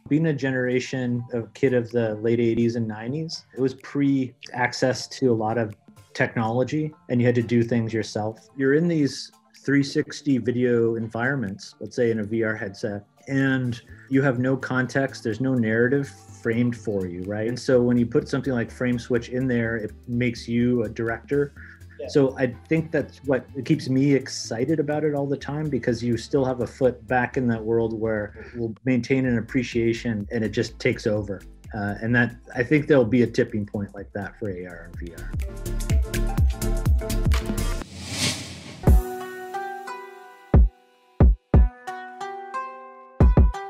Being a generation of kid of the late 80s and 90s, it was pre-access to a lot of technology and you had to do things yourself. You're in these 360 video environments, let's say in a VR headset, and you have no context, there's no narrative framed for you, right? And so when you put something like frame switch in there, it makes you a director. Yeah. So I think that's what keeps me excited about it all the time, because you still have a foot back in that world where we'll maintain an appreciation and it just takes over. And that, I think there'll be a tipping point like that for AR and VR.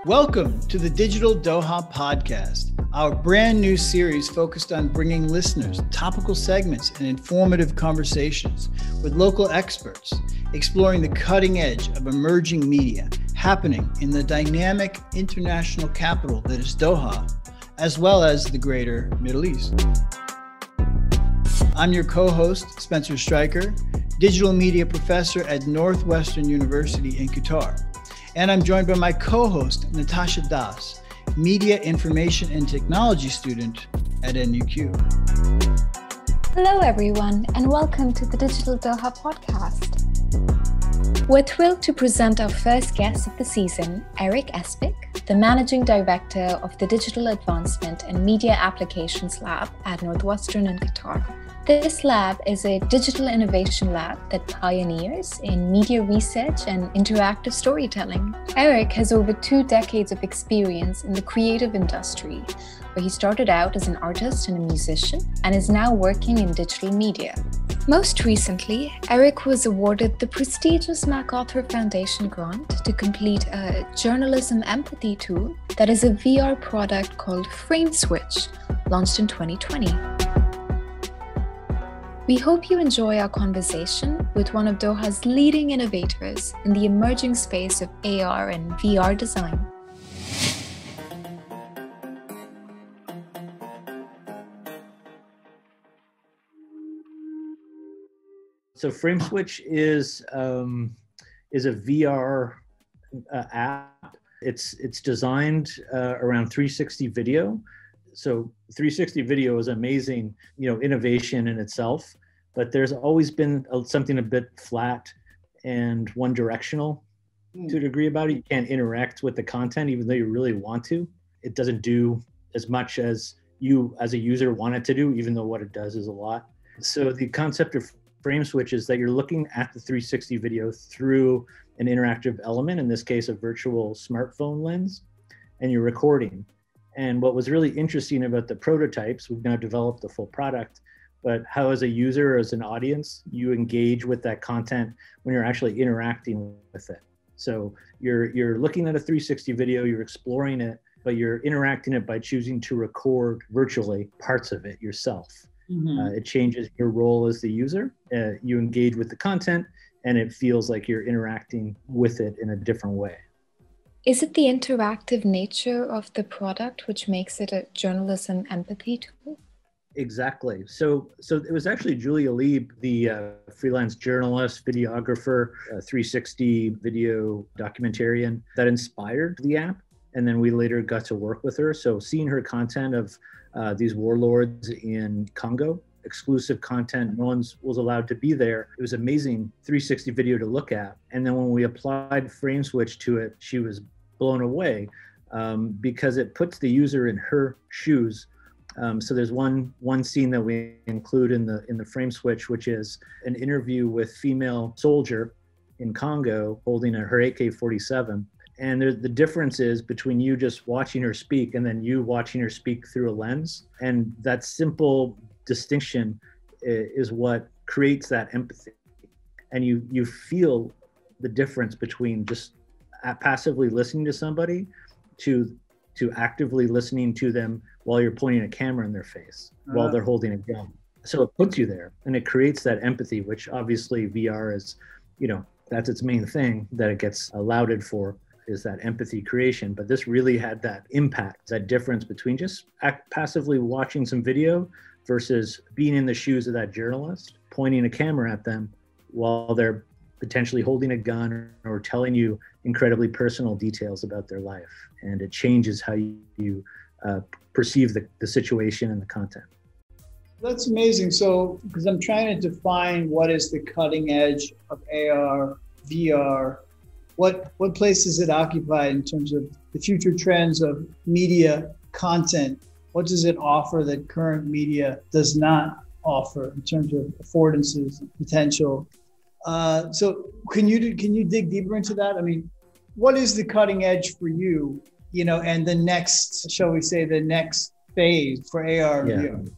Welcome to the Digital Doha Podcast, our brand new series focused on bringing listeners topical segments and informative conversations with local experts, exploring the cutting edge of emerging media happening in the dynamic international capital that is Doha, as well as the greater Middle East. I'm your co-host, Spencer Stryker, digital media professor at Northwestern University in Qatar. And I'm joined by my co-host, Natasha, Media Information and Technology student at NUQ. Hello, everyone, and welcome to the Digital Doha Podcast. We're thrilled to present our first guest of the season, Eric Espig, the Managing Director of the Digital Advancement and Media Applications Lab at Northwestern in Qatar. This lab is a digital innovation lab that pioneers in media research and interactive storytelling. Eric has over 2 decades of experience in the creative industry, where he started out as an artist and a musician and is now working in digital media. Most recently, Eric was awarded the prestigious MacArthur Foundation grant to complete a journalism empathy tool that is a VR product called Frame Switch, launched in 2020. We hope you enjoy our conversation with one of Doha's leading innovators in the emerging space of AR and VR design. So Frame Switch is a VR app. It's designed around 360 video. So 360 video is amazing, innovation in itself, but there's always been something a bit flat and one directional to a degree about it. You can't interact with the content, even though you really want to. It doesn't do as much as you as a user want it to do, even though what it does is a lot. So the concept of Frame Switch is that you're looking at the 360 video through an interactive element, in this case, a virtual smartphone lens, and you're recording. And what was really interesting about the prototypes, we've now developed the full product, but how as a user, as an audience, you engage with that content when you're actually interacting with it. So you're looking at a 360 video, you're exploring it, but you're interacting it by choosing to record virtually parts of it yourself. Mm-hmm. It changes your role as the user. You engage with the content and it feels like you're interacting with it in a different way. Is it the interactive nature of the product which makes it a journalism empathy tool? Exactly. So it was actually Julia Lieb, the freelance journalist, videographer, 360 video documentarian, that inspired the app. And then we later got to work with her. So seeing her content of these warlords in Congo, exclusive content, no one was allowed to be there. It was amazing 360 video to look at. And then when we applied Frame Switch to it, she was blown away because it puts the user in her shoes. So there's one scene that we include in the Frame Switch, which is an interview with female soldier in Congo holding her AK-47. And the difference is between you just watching her speak and then you watching her speak through a lens. And that simple distinction is what creates that empathy. And you feel the difference between just passively listening to somebody to actively listening to them while you're pointing a camera in their face while they're holding a gun. So it puts you there and it creates that empathy, which obviously VR is, that's its main thing that it gets lauded for, is that empathy creation. But this really had that impact, that difference between just passively watching some video versus being in the shoes of that journalist, pointing a camera at them while they're potentially holding a gun or telling you incredibly personal details about their life. And it changes how you perceive the situation and the content. That's amazing. So, because I'm trying to define what is the cutting edge of AR, VR, what place does it occupy in terms of the future trends of media content? What does it offer that current media does not offer in terms of affordances, potential? So can you dig deeper into that? I mean, what is the cutting edge for you, and the next, shall we say, the next phase for AR and VR?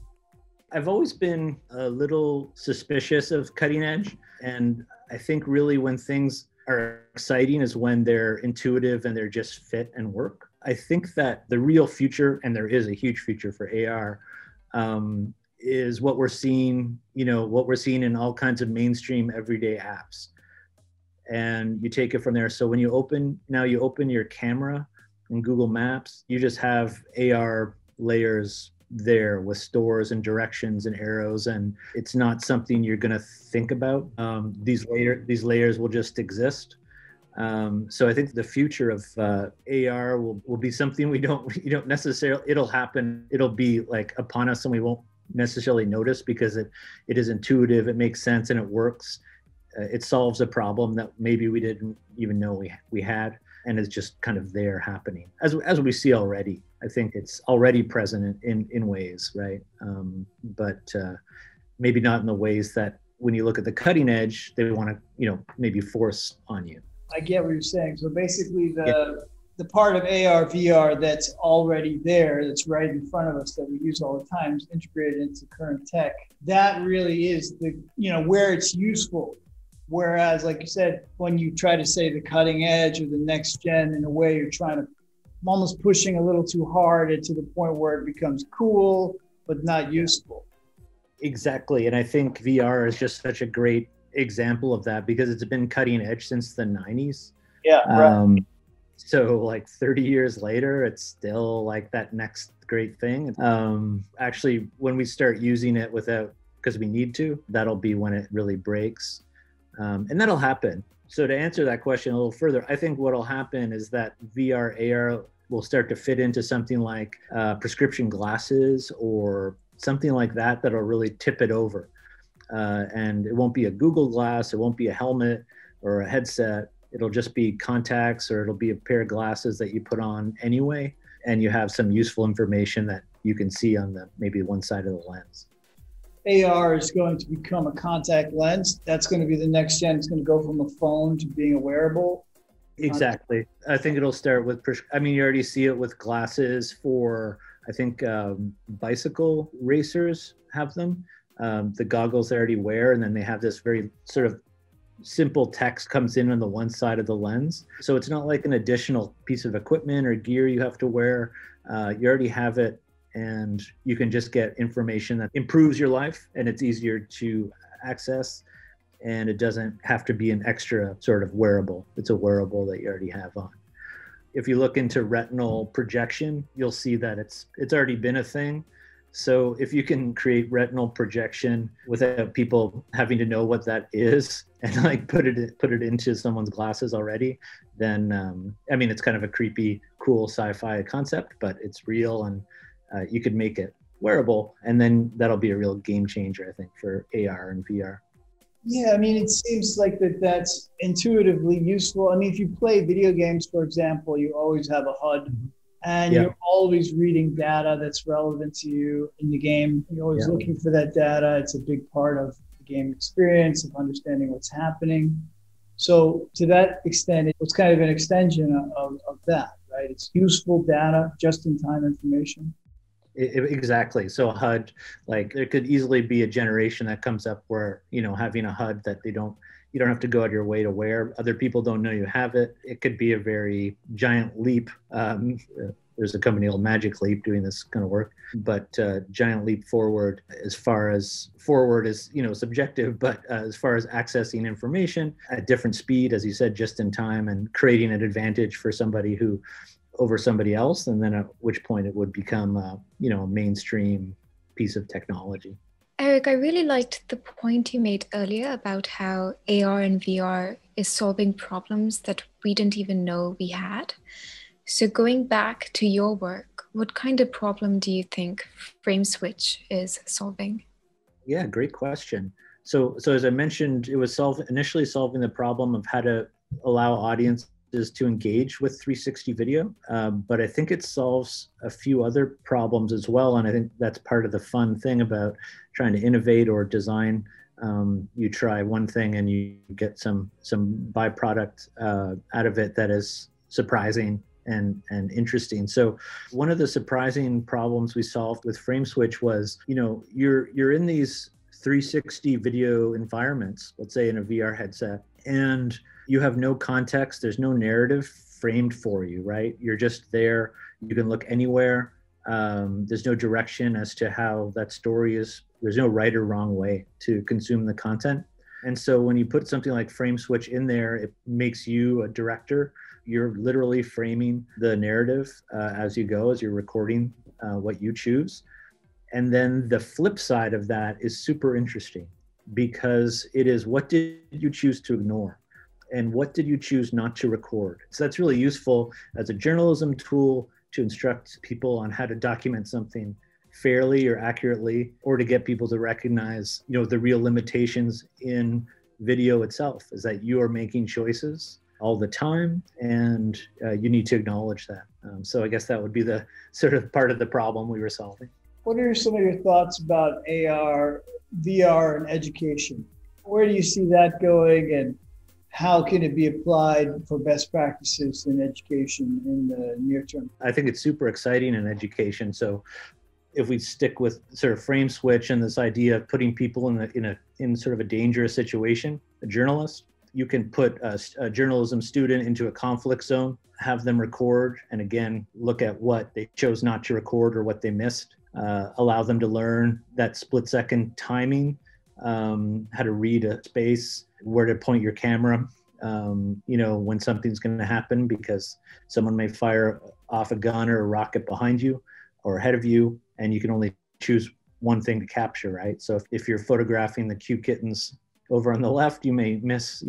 I've always been a little suspicious of cutting edge. And I think really when things are exciting is when they're intuitive and they're just fit and work. I think that the real future, and there is a huge future for AR, is what we're seeing, in all kinds of mainstream everyday apps. And you take it from there. So when you open your camera in Google Maps, you just have AR layers there with stores and directions and arrows, and it's not something you're going to think about. These layers will just exist. So I think the future of AR will be something you don't necessarily, it'll happen, it'll be like upon us and we won't necessarily notice because it is intuitive, it makes sense, and it works. It solves a problem that maybe we didn't even know we had, and it's just kind of there happening as we see already. I think it's already present in ways, right? But maybe not in the ways that when you look at the cutting edge, they want to, maybe force on you. I get what you're saying. So basically the part of AR, VR that's already there, that's right in front of us, that we use all the time, is integrated into current tech. That really is where it's useful. Whereas, like you said, when you try to say the cutting edge or the next gen, in a way, you're trying to almost pushing a little too hard to the point where it becomes cool, but not useful. Exactly. And I think VR is just such a great example of that because it's been cutting edge since the 90s. Yeah. Right. So like 30 years later, it's still like that next great thing. Actually, when we start using it because we need to, that'll be when it really breaks. And that'll happen. So to answer that question a little further, I think what'll happen is that VR, AR will start to fit into something like prescription glasses or something like that that'll really tip it over. And it won't be a Google Glass, it won't be a helmet or a headset. It'll just be contacts, or it'll be a pair of glasses that you put on anyway, and you have some useful information that you can see on maybe one side of the lens. AR is going to become a contact lens. That's going to be the next gen. It's going to go from a phone to being a wearable. Exactly. I think it'll start with, you already see it with glasses for, I think bicycle racers have them. The goggles they already wear, and then they have this very sort of simple text comes in on the one side of the lens. So it's not like an additional piece of equipment or gear you have to wear. You already have it, and you can just get information that improves your life, and it's easier to access, and it doesn't have to be an extra sort of wearable. It's a wearable that you already have on. If you look into retinal projection, you'll see that it's already been a thing. So if you can create retinal projection without people having to know what that is and like put it into someone's glasses already, then it's kind of a creepy, cool sci-fi concept, but it's real, and you could make it wearable, and then that'll be a real game changer, I think, for AR and VR. Yeah, it seems like that's intuitively useful. If you play video games, for example, you always have a HUD, and you're always reading data that's relevant to you in the game. You're always looking for that data. It's a big part of the game experience, of understanding what's happening. So to that extent, it's kind of an extension of that, right? It's useful data, just-in-time information. Exactly. So a HUD, like there could easily be a generation that comes up where, having a HUD that you don't have to go out of your way to wear. Other people don't know you have it. It could be a very giant leap. There's a company called Magic Leap doing this kind of work, but giant leap forward. As far as forward is, subjective, but as far as accessing information at different speed, as you said, just in time, and creating an advantage for somebody over somebody else, and then at which point it would become a mainstream piece of technology. Eric, I really liked the point you made earlier about how AR and VR is solving problems that we didn't even know we had. So going back to your work, what kind of problem do you think FrameSwitch is solving? Yeah, great question. So as I mentioned, it was initially solving the problem of how to allow audiences to engage with 360 video, but I think it solves a few other problems as well. And I think that's part of the fun thing about trying to innovate or design. You try one thing and you get some byproduct out of it that is surprising and interesting. So one of the surprising problems we solved with FrameSwitch was, you're in these 360 video environments, let's say in a VR headset, and you have no context. There's no narrative framed for you, right? You're just there. You can look anywhere. There's no direction as to how that story is. There's no right or wrong way to consume the content. And so when you put something like FrameSwitch in there, it makes you a director. You're literally framing the narrative as you go, as you're recording what you choose. And then the flip side of that is super interesting, because it is, what did you choose to ignore? And what did you choose not to record? So that's really useful as a journalism tool to instruct people on how to document something fairly or accurately, or to get people to recognize, the real limitations in video itself, is that you are making choices all the time, and you need to acknowledge that. So I guess that would be the sort of part of the problem we were solving. What are some of your thoughts about AR, VR, and education? Where do you see that going, and how can it be applied for best practices in education in the near term? I think it's super exciting in education. So if we stick with sort of FrameSwitch and this idea of putting people in sort of a dangerous situation, a journalist, you can put a journalism student into a conflict zone, have them record, and again, look at what they chose not to record or what they missed. Allow them to learn that split-second timing, how to read a space, where to point your camera, when something's going to happen, because someone may fire off a gun or a rocket behind you or ahead of you, and you can only choose one thing to capture, right? So if you're photographing the cute kittens over on the left, you may miss,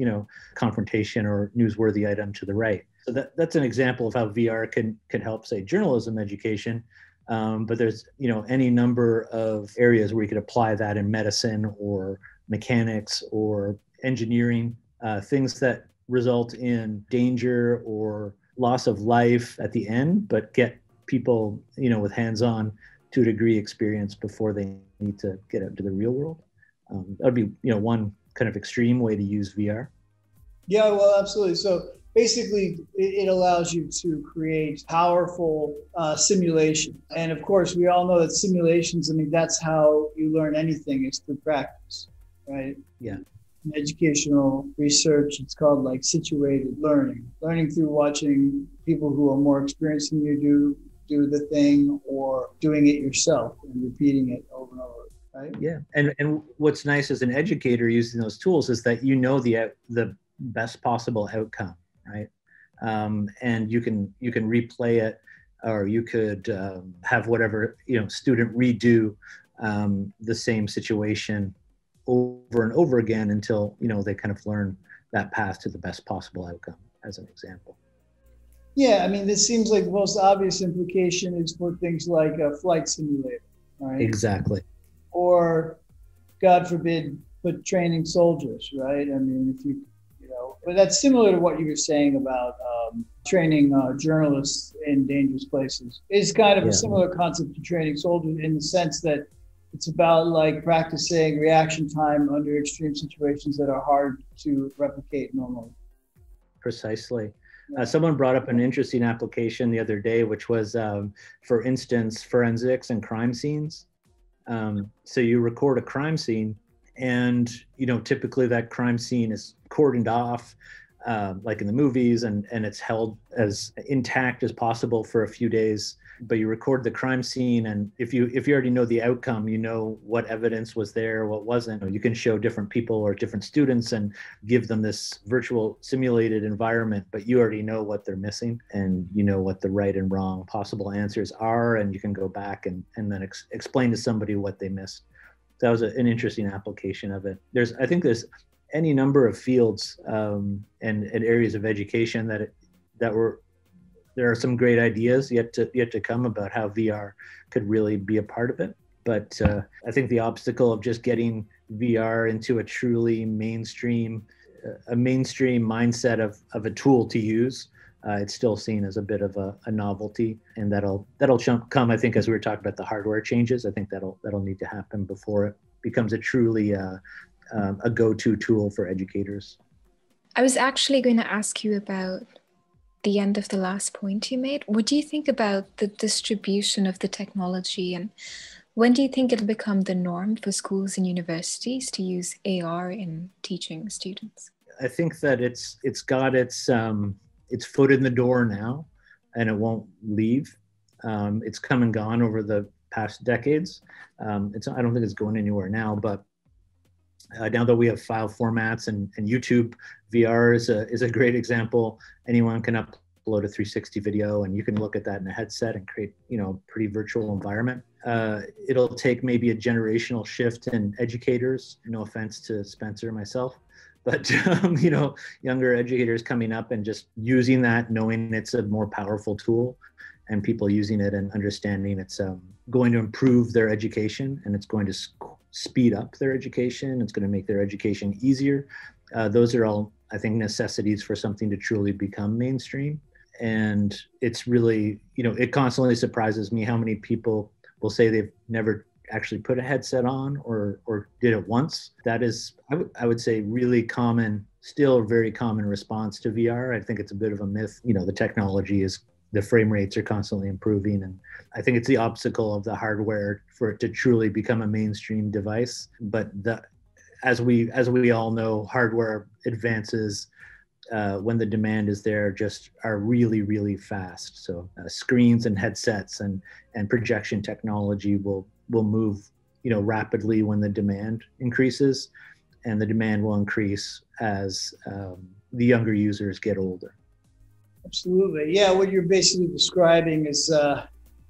confrontation or newsworthy item to the right. So that's an example of how VR can help, say, journalism education. But there's, any number of areas where you could apply that in medicine or mechanics or engineering, things that result in danger or loss of life at the end, but get people, with hands-on to a degree experience before they need to get out into the real world. That would be, one kind of extreme way to use VR. Yeah, well, absolutely. So basically, it allows you to create powerful simulation. And of course, we all know that simulations, that's how you learn anything, is through practice, right? Yeah. In educational research, it's called situated learning through watching people who are more experienced than you do the thing, or doing it yourself and repeating it over and over. Right? Yeah. And what's nice as an educator using those tools is that the best possible outcome, right? And you can replay it, or you could have whatever student redo the same situation over and over again until they kind of learn that path to the best possible outcome, as an example. Yeah, this seems like the most obvious implication is for things like a flight simulator, right? Exactly. Or, God forbid, put training soldiers, right? If you but that's similar to what you were saying about training journalists in dangerous places. It's kind of a similar concept to training soldiers, in the sense that it's about practicing reaction time under extreme situations that are hard to replicate normally. Precisely. Someone brought up an interesting application the other day, which was, for instance, forensics and crime scenes. So you record a crime scene, and typically that crime scene is cordoned off, like in the movies, and it's held as intact as possible for a few days. But you record the crime scene, and if you already know the outcome, what evidence was there, what wasn't. You can show different people or different students and give them this virtual simulated environment, but you already know what they're missing, and what the right and wrong possible answers are, and you can go back and then explain to somebody what they missed. that was an interesting application of it. I think there's any number of fields and areas of education there are some great ideas yet to come about how VR could really be a part of it. But I think the obstacle of just getting VR into a truly mainstream mindset of a tool to use, it's still seen as a bit of a novelty, and that'll come, I think, as we were talking about the hardware changes. I think that'll need to happen before it becomes a truly a go-to tool for educators. I was actually going to ask you about the end of the last point you made. What do you think about the distribution of the technology, and when do you think it'll become the norm for schools and universities to use AR in teaching students? I think that it's got its foot in the door now, and it won't leave. It's come and gone over the past decades. I don't think it's going anywhere now, but now that we have file formats and YouTube, VR is a great example. Anyone can upload a 360 video, and you can look at that in a headset and create, a pretty virtual environment. It'll take maybe a generational shift in educators. No offense to Spencer, myself, but younger educators coming up and just using that, knowing it's a more powerful tool, and people using it and understanding it's going to improve their education, and it's going to speed up their education. It's going to make their education easier. Those are all, I think, necessities for something to truly become mainstream. And it's really, it constantly surprises me how many people will say they've never actually put a headset on or did it once. That is, I would say, really common, still a very common response to VR. I think it's a bit of a myth. The technology the frame rates are constantly improving, and I think it's the obstacle of the hardware for it to truly become a mainstream device. But as we all know, hardware advances when the demand is there just are really, really fast. So screens and headsets and projection technology will move rapidly when the demand increases, and the demand will increase as the younger users get older. Absolutely. Yeah, what you're basically describing is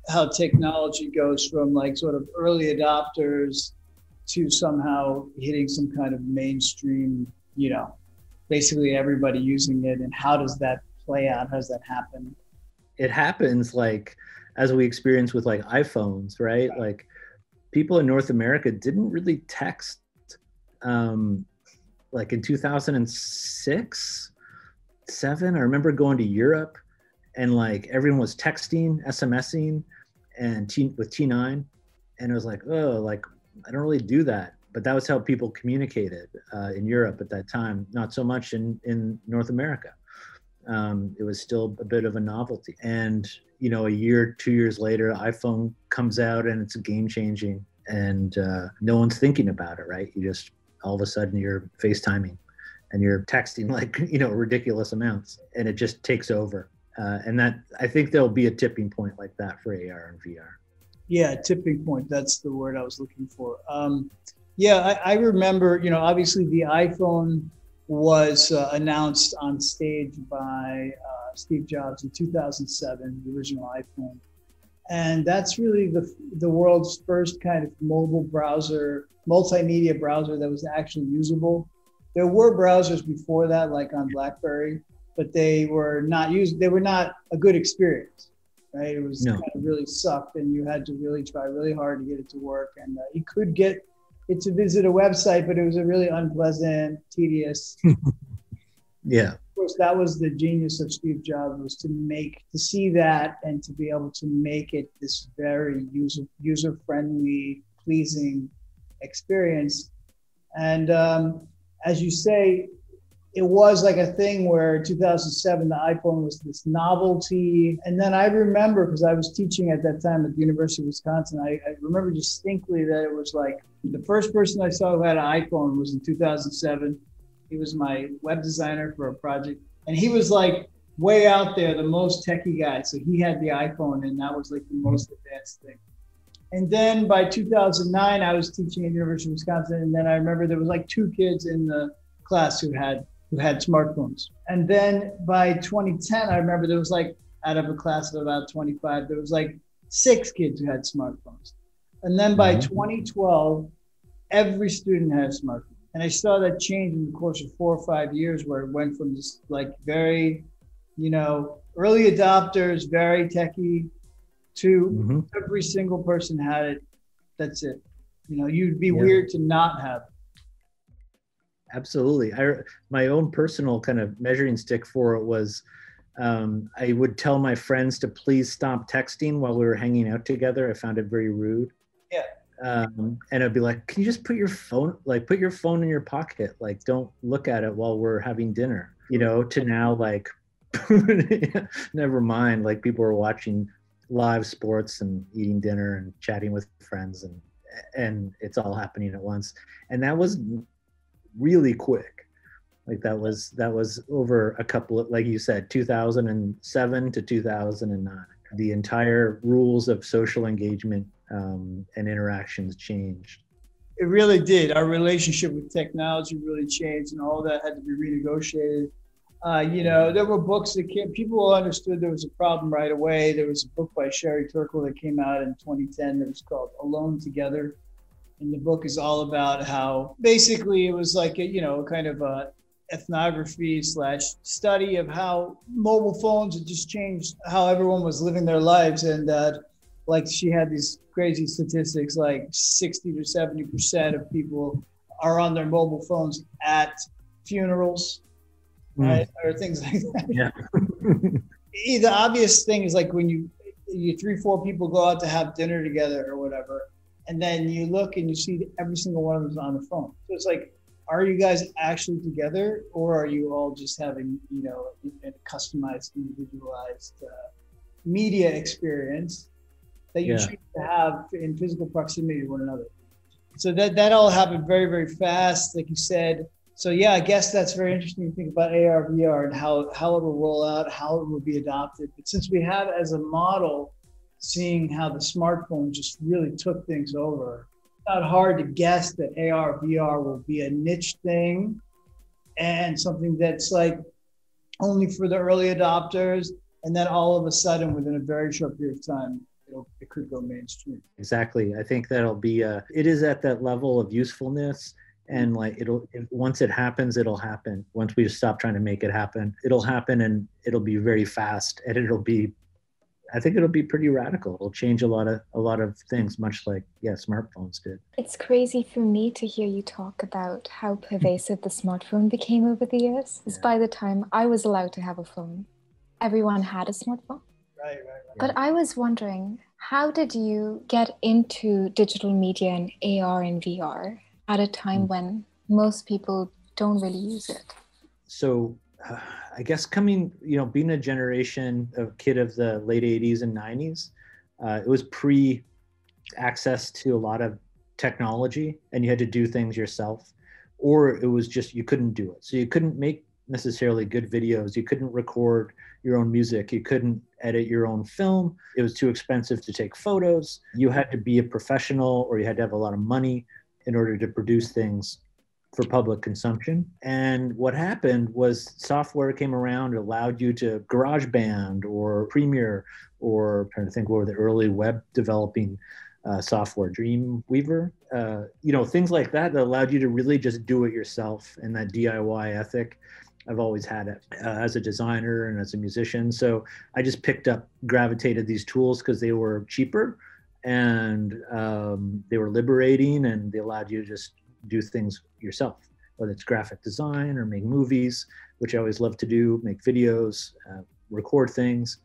how technology goes from like sort of early adopters to somehow hitting some kind of mainstream, basically everybody using it. And how does that play out? How does that happen? It happens like as we experience with like iPhones, right? Like people in North America didn't really text like in 2006, 2007. I remember going to Europe and like everyone was texting, SMSing, and with T9, and it was like, oh, like I don't really do that. But that was how people communicated in Europe at that time. Not so much in North America. It was still a bit of a novelty. And a year, 2 years later, iPhone comes out and it's game changing, and no one's thinking about it, right? You just all of a sudden you're FaceTiming and you're texting like, ridiculous amounts, and it just takes over. And that, I think there'll be a tipping point like that for AR and VR. Yeah, tipping point. That's the word I was looking for. I remember, obviously the iPhone was announced on stage by Steve Jobs in 2007, the original iPhone. And that's really the world's first kind of mobile browser, multimedia browser that was actually usable. There were browsers before that, like on BlackBerry, but they were not a good experience, right? It was kind of really sucked, and you had to really try really hard to get it to work. And you could get it to visit a website, but it was a really unpleasant, tedious. Yeah. Of course, that was the genius of Steve Jobs, was to see that and to be able to make it this very user-friendly, pleasing experience. And as you say, it was like a thing where in 2007, the iPhone was this novelty. And then I remember, because I was teaching at that time at the University of Wisconsin, I remember distinctly that it was like the first person I saw who had an iPhone was in 2007. He was my web designer for a project. And he was like way out there, the most techie guy. So he had the iPhone, and that was like the most advanced thing. And then by 2009, I was teaching at the University of Wisconsin. And then I remember there was like 2 kids in the class who had smartphones. And then by 2010, I remember there was like, out of a class of about 25, there was like 6 kids who had smartphones. And then by 2012, every student had a smartphone. And I saw that change in the course of 4 or 5 years, where it went from just like very, early adopters, very techie, to every single person had it. That's it. You'd be weird to not have it. Absolutely. My own personal kind of measuring stick for it was I would tell my friends to please stop texting while we were hanging out together. I found it very rude. Yeah. And I'd be like, can you just put your phone in your pocket? Like, don't look at it while we're having dinner, to now like, never mind. Like, people are watching live sports and eating dinner and chatting with friends, and it's all happening at once. And that was really quick. Like that was over a couple of, like you said, 2007 to 2009. The entire rules of social engagement and interactions changed. It really did. Our relationship with technology really changed, and all that had to be renegotiated. There were books that people understood there was a problem right away. There was a book by Sherry Turkle that came out in 2010 that was called Alone Together. And the book is all about how basically it was like a kind of a ethnography / study of how mobile phones had just changed how everyone was living their lives. And like she had these crazy statistics, like 60 to 70% of people are on their mobile phones at funerals, right? Or things like that. Yeah. The obvious thing is like when you 3-4 people go out to have dinner together or whatever, and then you look and you see every single one of them is on the phone. So it's like, are you guys actually together, or are you all just having, a customized, individualized media experience that you choose to have in physical proximity to one another? So that all happened very, very fast, like you said. So yeah, I guess that's very interesting to think about AR, VR, and how it will roll out, how it will be adopted. But since we have as a model seeing how the smartphone just really took things over, it's not hard to guess that AR, VR will be a niche thing and something that's like only for the early adopters. And then all of a sudden, within a very short period of time, it could go mainstream. Exactly. I think that'll be, it is at that level of usefulness. And like once it happens, it'll happen. Once we just stop trying to make it happen, it'll happen, and it'll be very fast, and I think it'll be pretty radical. It'll change a lot of things, much like smartphones did. It's crazy for me to hear you talk about how pervasive the smartphone became over the years. Because by the time I was allowed to have a phone, everyone had a smartphone. Right. But I was wondering, how did you get into digital media and AR and VR at a time when most people don't really use it? So I guess being a kid of the late 80s and 90s, it was pre-access to a lot of technology, and you had to do things yourself, or it was just, you couldn't do it. So you couldn't make necessarily good videos. You couldn't record your own music. You couldn't edit your own film. It was too expensive to take photos. You had to be a professional, or you had to have a lot of money in order to produce things for public consumption. And what happened was software came around, allowed you to GarageBand or Premiere, or I'm trying to think what were the early web developing software, Dreamweaver, things like that allowed you to really just do it yourself. And that DIY ethic, I've always had it as a designer and as a musician. So I just gravitated these tools because they were cheaper, and they were liberating, and they allowed you to just do things yourself, whether it's graphic design or make movies, which I always love to do, make videos, record things.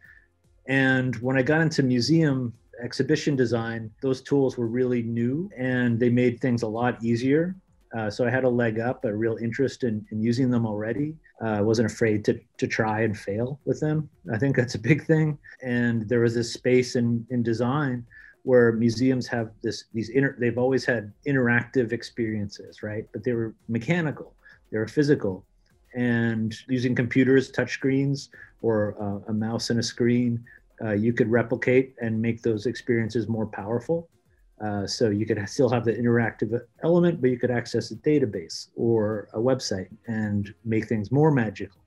And when I got into museum exhibition design, those tools were really new, and they made things a lot easier. So I had a leg up, a real interest in using them already. I wasn't afraid to try and fail with them. I think that's a big thing. And there was this space in design where museums have they've always had interactive experiences, right? But they were mechanical, they were physical. And using computers, touch screens, or a mouse and a screen, you could replicate and make those experiences more powerful. So you could still have the interactive element, but you could access a database or a website and make things more magical.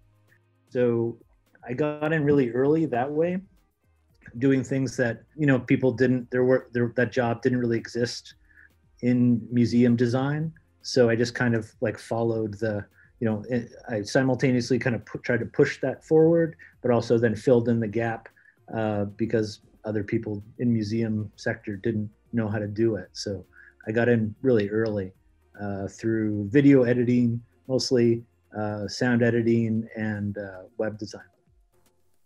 So I got in really early that way, doing things that people didn't. That job didn't really exist in museum design. So I just kind of like followed I simultaneously kind of tried to push that forward, but also then filled in the gap because other people in museum sector didn't know how to do it. So I got in really early through video editing, mostly sound editing and web design.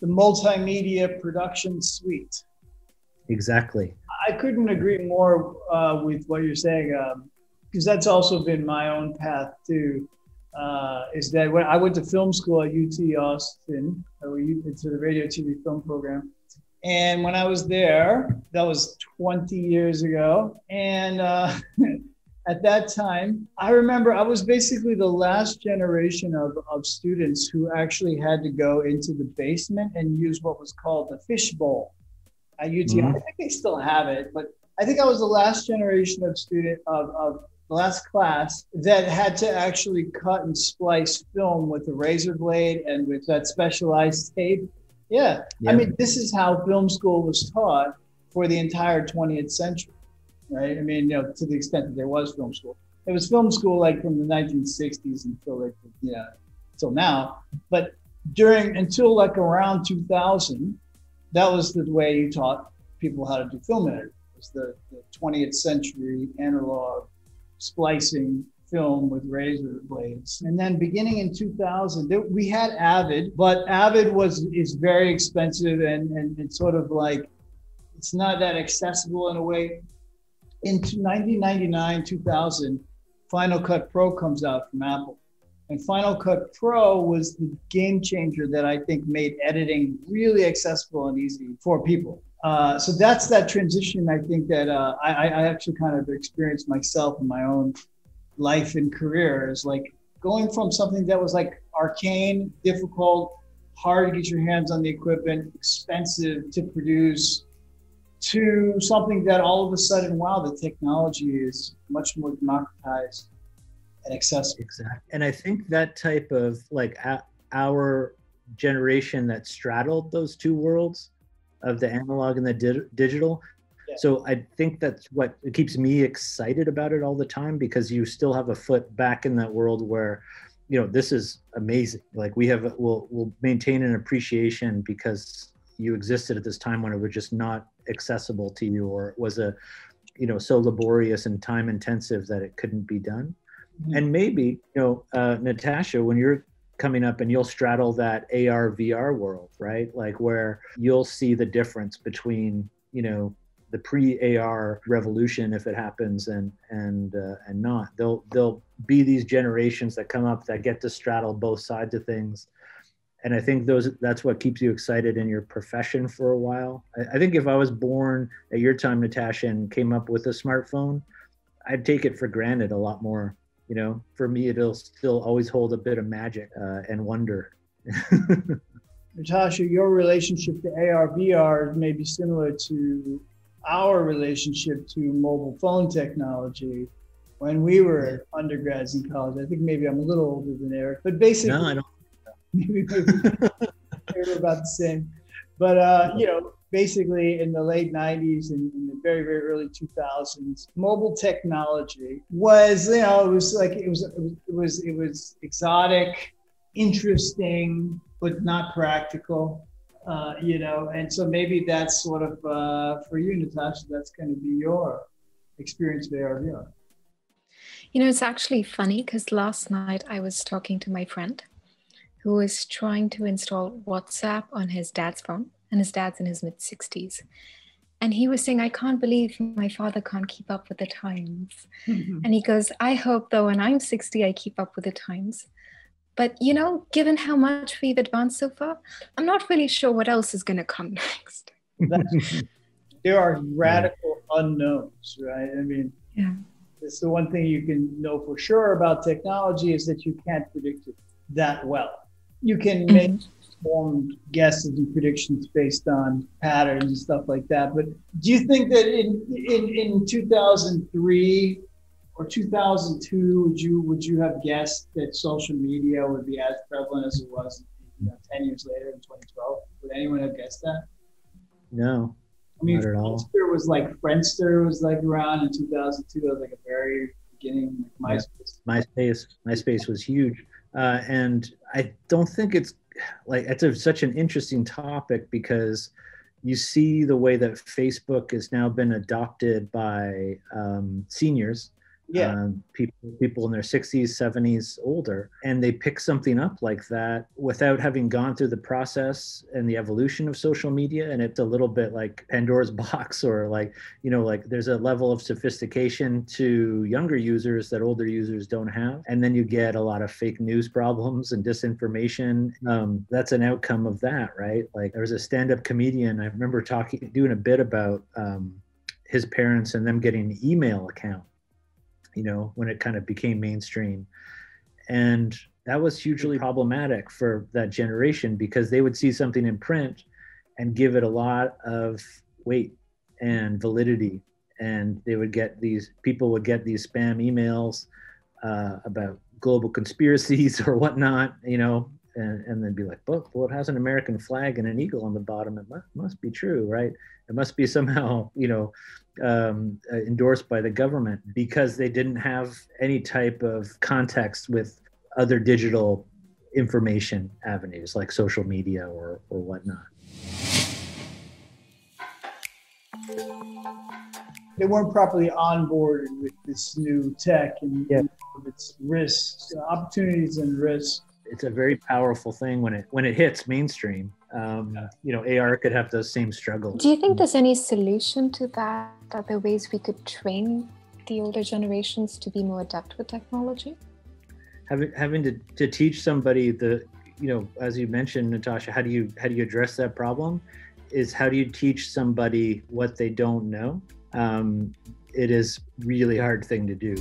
The multimedia production suite. Exactly. I couldn't agree more with what you're saying, because that's also been my own path too. Is that when I went to film school at UT Austin, into the radio, TV, film program. And when I was there, that was 20 years ago. And at that time, I remember I was basically the last generation of students who actually had to go into the basement and use what was called the fishbowl at UT. Mm-hmm. I think they still have it, but I think I was the last generation of the last class that had to actually cut and splice film with a razor blade and with that specialized tape. Yeah. I mean, this is how film school was taught for the entire 20th century, right? I mean, to the extent that there was film school. It was film school like from the 1960s until till now. But until like around 2000, that was the way you taught people how to do film editing. It was the 20th century analog splicing film with razor blades. And then beginning in 2000, we had Avid, but Avid is very expensive and it's sort of like, it's not that accessible in a way. In 1999, 2000, Final Cut Pro comes out from Apple. And Final Cut Pro was the game changer that I think made editing really accessible and easy for people. So that's that transition, I think, that I actually kind of experienced myself in my own life and career, is like going from something that was like arcane, difficult, hard to get your hands on the equipment, expensive to produce, to something that all of a sudden, wow, the technology is much more democratized and accessible. Exactly. And I think that type of like our generation that straddled those two worlds of the analog and the digital. Yeah. So I think that's what keeps me excited about it all the time, because you still have a foot back in that world where, this is amazing. Like we'll maintain an appreciation because you existed at this time when it was just not accessible to you, or it was so laborious and time intensive that it couldn't be done. Mm-hmm. And maybe, Natasha, when you're coming up and you'll straddle that AR VR world, right? Like where you'll see the difference between, the pre-AR revolution, if it happens, and not. There'll be these generations that come up that get to straddle both sides of things. And I think that's what keeps you excited in your profession for a while. I think if I was born at your time, Natasha, and came up with a smartphone, I'd take it for granted a lot more. For me, it'll still always hold a bit of magic and wonder. Natasha, your relationship to AR, VR may be similar to our relationship to mobile phone technology when we were undergrads in college. I think maybe I'm a little older than Eric, but basically, no, I don't. maybe they were about the same. But basically in the late 90s and in the very, very early 2000s, mobile technology was, it was exotic, interesting, but not practical, and so maybe that's sort of, for you, Natasha, that's going to be your experience with AR VR. It's actually funny because last night I was talking to my friend who is trying to install WhatsApp on his dad's phone. And his dad's in his mid-60s. And he was saying, I can't believe my father can't keep up with the times. Mm-hmm. And he goes, I hope though when I'm 60, I keep up with the times. But, given how much we've advanced so far, I'm not really sure what else is going to come next. There are radical unknowns, right? I mean, it's the one thing you can know for sure about technology is that you can't predict it that well. You can make informed guesses and predictions based on patterns and stuff like that. But do you think that in 2003 or 2002, would you have guessed that social media would be as prevalent as it was 10 years later in 2012? Would anyone have guessed that? No. I mean, Not at all. Friendster was like around in 2002. That was like a very beginning, like MySpace. MySpace was huge. And I don't think it's like, such an interesting topic because you see the way that Facebook has now been adopted by seniors. People in their 60s, 70s, older, and they pick something up like that without having gone through the process and the evolution of social media. And it's a little bit like Pandora's box, or like, like there's a level of sophistication to younger users that older users don't have. And then you get a lot of fake news problems and disinformation. That's an outcome of that, right? Like there was a stand-up comedian, I remember doing a bit about his parents and them getting an email account, when it kind of became mainstream. And that was hugely problematic for that generation because they would see something in print and give it a lot of weight and validity. And people would get these spam emails about global conspiracies or whatnot, and then be like, well, it has an American flag and an eagle on the bottom. It must be true, right? It must be somehow, endorsed by the government, because they didn't have any type of context with other digital information avenues like social media or whatnot. They weren't properly onboarded with this new tech and its risks, opportunities and risks. It's a very powerful thing when it hits mainstream. AR could have those same struggles. Do you think there's any solution to that? Are there ways we could train the older generations to be more adept with technology? Having to teach somebody as you mentioned, Natasha, how do you address that problem? Is how do you teach somebody what they don't know? It is really hard thing to do.